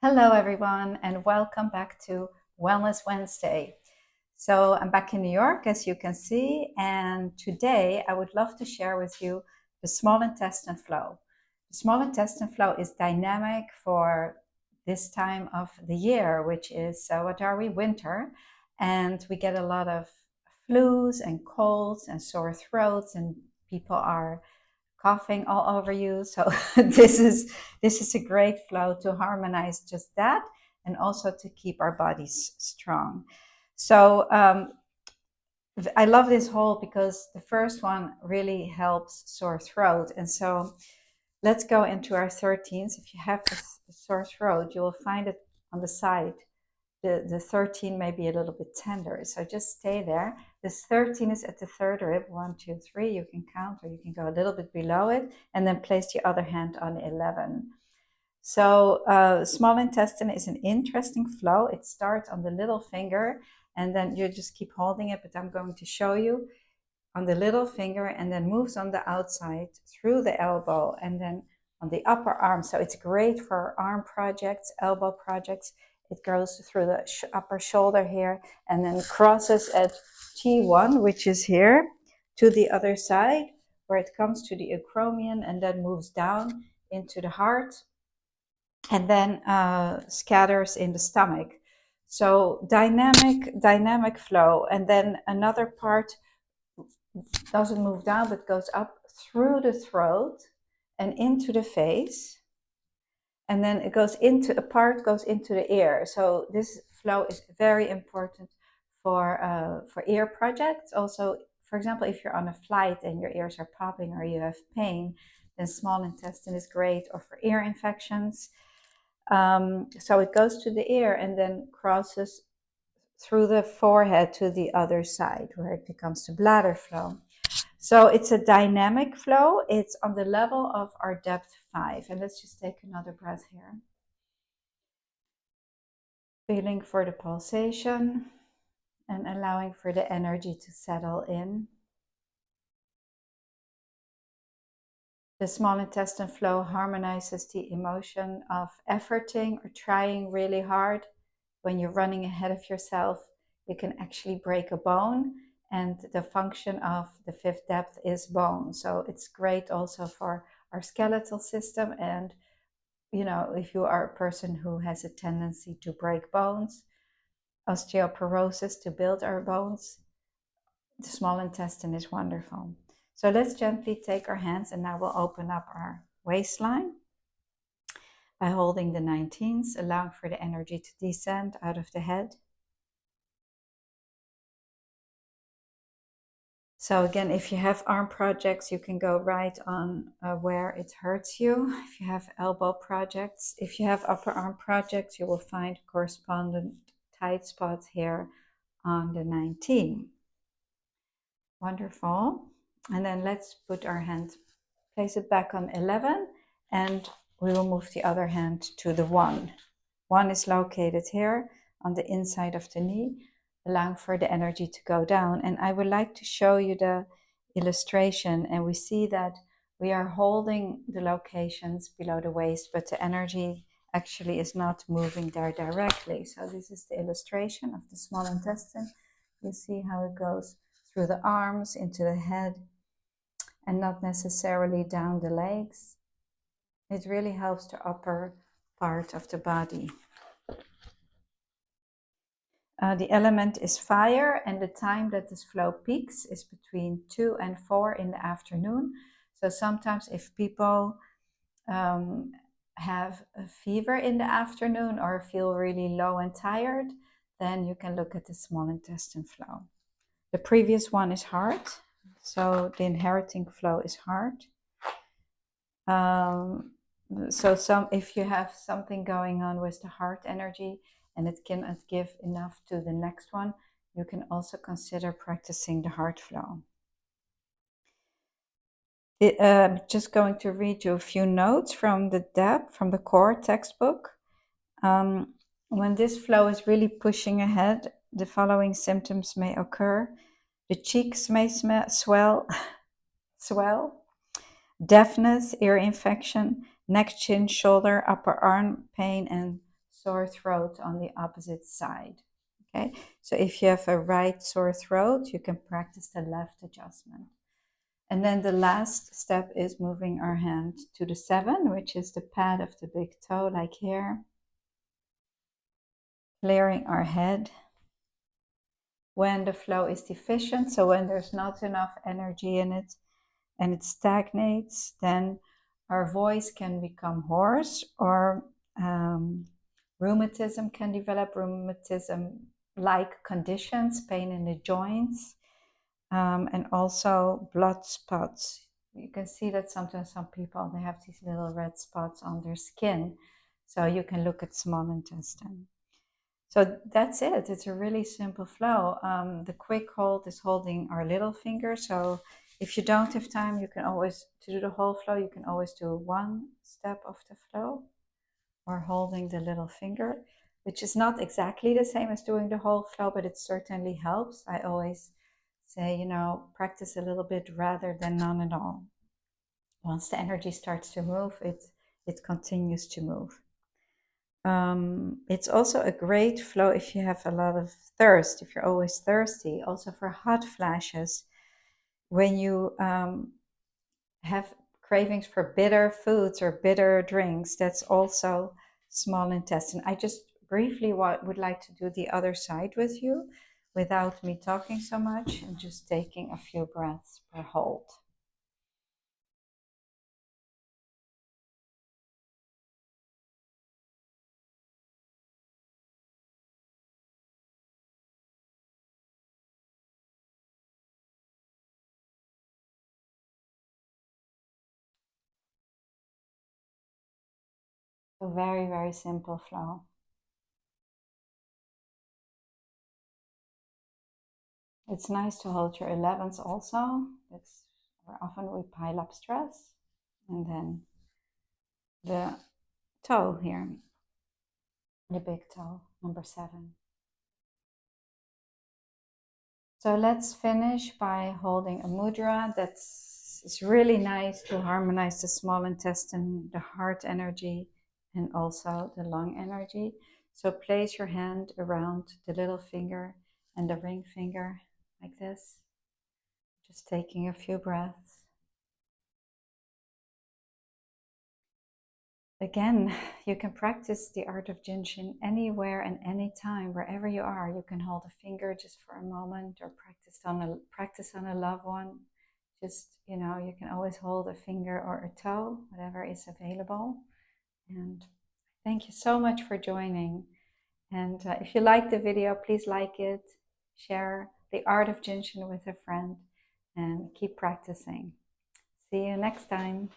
Hello, everyone, and welcome back to Wellness Wednesday. So, I'm back in New York, as you can see, and today I would love to share with you the small intestine flow. The small intestine flow is dynamic for this time of the year, which is what are we? Winter, and we get a lot of flus and colds and sore throats, and people are coughing all over you. So this is a great flow to harmonize just that, and also to keep our bodies strong. So I love this whole because the first one really helps sore throat, and so let's go into our 13s. If you have a sore throat, you will find it on the side. The 13 may be a little bit tender, so just stay there. This 13 is at the third rib, 1, 2, 3. You can count, or you can go a little bit below it, and then place the other hand on 11. So small intestine is an interesting flow. It starts on the little finger, and then you just keep holding it, but I'm going to show you on the little finger, and then moves on the outside through the elbow, and then on the upper arm. So it's great for arm projects, elbow projects. It goes through the upper shoulder here, and then crosses at T1, which is here, to the other side, where it comes to the acromion, and then moves down into the heart, and then scatters in the stomach. So dynamic flow. And then another part doesn't move down, but goes up through the throat and into the face. And then it goes into a part, goes into the ear. So this flow is very important for ear projects. Also, for example, if you're on a flight and your ears are popping or you have pain, then small intestine is great, or for ear infections. So it goes to the ear and then crosses through the forehead to the other side, where it becomes the bladder flow. So it's a dynamic flow. It's on the level of our depth 5. And let's just take another breath here. Feeling for the pulsation and allowing for the energy to settle in. The small intestine flow harmonizes the emotion of efforting or trying really hard. When you're running ahead of yourself, you can actually break a bone, and the function of the 5th depth is bone. So it's great also for our skeletal system. And if you are a person who has a tendency to break bones, osteoporosis, to build our bones, the small intestine is wonderful. So let's gently take our hands, and now we'll open up our waistline by holding the 19s, allowing for the energy to descend out of the head. So again, if you have arm projects, you can go right on where it hurts you. If you have elbow projects, if you have upper arm projects, you will find correspondent tight spots here on the 19. Wonderful. And then let's put our hand, place it back on 11, and we will move the other hand to the 1. 1 is located here on the inside of the knee, allowing for the energy to go down. And I would like to show you the illustration, and we see that we are holding the locations below the waist, but the energy actually is not moving there directly. So this is the illustration of the small intestine. You see how it goes through the arms into the head, and not necessarily down the legs. It really helps the upper part of the body. The element is fire, and the time that this flow peaks is between 2 and 4 in the afternoon. So sometimes if people have a fever in the afternoon or feel really low and tired, then you can look at the small intestine flow. The previous one is heart, so the inheriting flow is heart. So if you have something going on with the heart energy and it cannot give enough to the next one, you can also consider practicing the heart flow. I'm just going to read you a few notes from the core textbook. When this flow is really pushing ahead, the following symptoms may occur. The cheeks may swell, deafness, ear infection, neck, chin, shoulder, upper arm pain, and sore throat on the opposite side. Okay, so if you have a right sore throat, you can practice the left adjustment. And then the last step is moving our hand to the 7, which is the pad of the big toe, like here. Clearing our head. When the flow is deficient, so when there's not enough energy in it and it stagnates, then our voice can become hoarse, or rheumatism can develop, rheumatism-like conditions, pain in the joints, and also blood spots. You can see that sometimes some people, they have these little red spots on their skin. So you can look at small intestine. So that's it. It's a really simple flow. The quick hold is holding our little finger. So if you don't have time, you can always, to do the whole flow, you can always do one step of the flow, or holding the little finger, which is not exactly the same as doing the whole flow, but it certainly helps. I always say, practice a little bit rather than none at all. Once the energy starts to move, it continues to move. It's also a great flow if you have a lot of thirst, if you're always thirsty, also for hot flashes. When you have cravings for bitter foods or bitter drinks, that's also small intestine. I just briefly would like to do the other side with you without me talking so much, and just taking a few breaths per hold. A very, very simple flow. It's nice to hold your 11s also. That's where often we pile up stress. And then the toe here, the big toe, number 7. So let's finish by holding a mudra. It's really nice to harmonize the small intestine, the heart energy, and also the lung energy. So place your hand around the little finger and the ring finger like this. Just taking a few breaths. Again, you can practice the art of jinshin anywhere and anytime, wherever you are. You can hold a finger just for a moment, or practice on a loved one. Just, you can always hold a finger or a toe, whatever is available. And thank you so much for joining. And if you like the video, please like it, share the art of jinshin with a friend, and keep practicing. See you next time.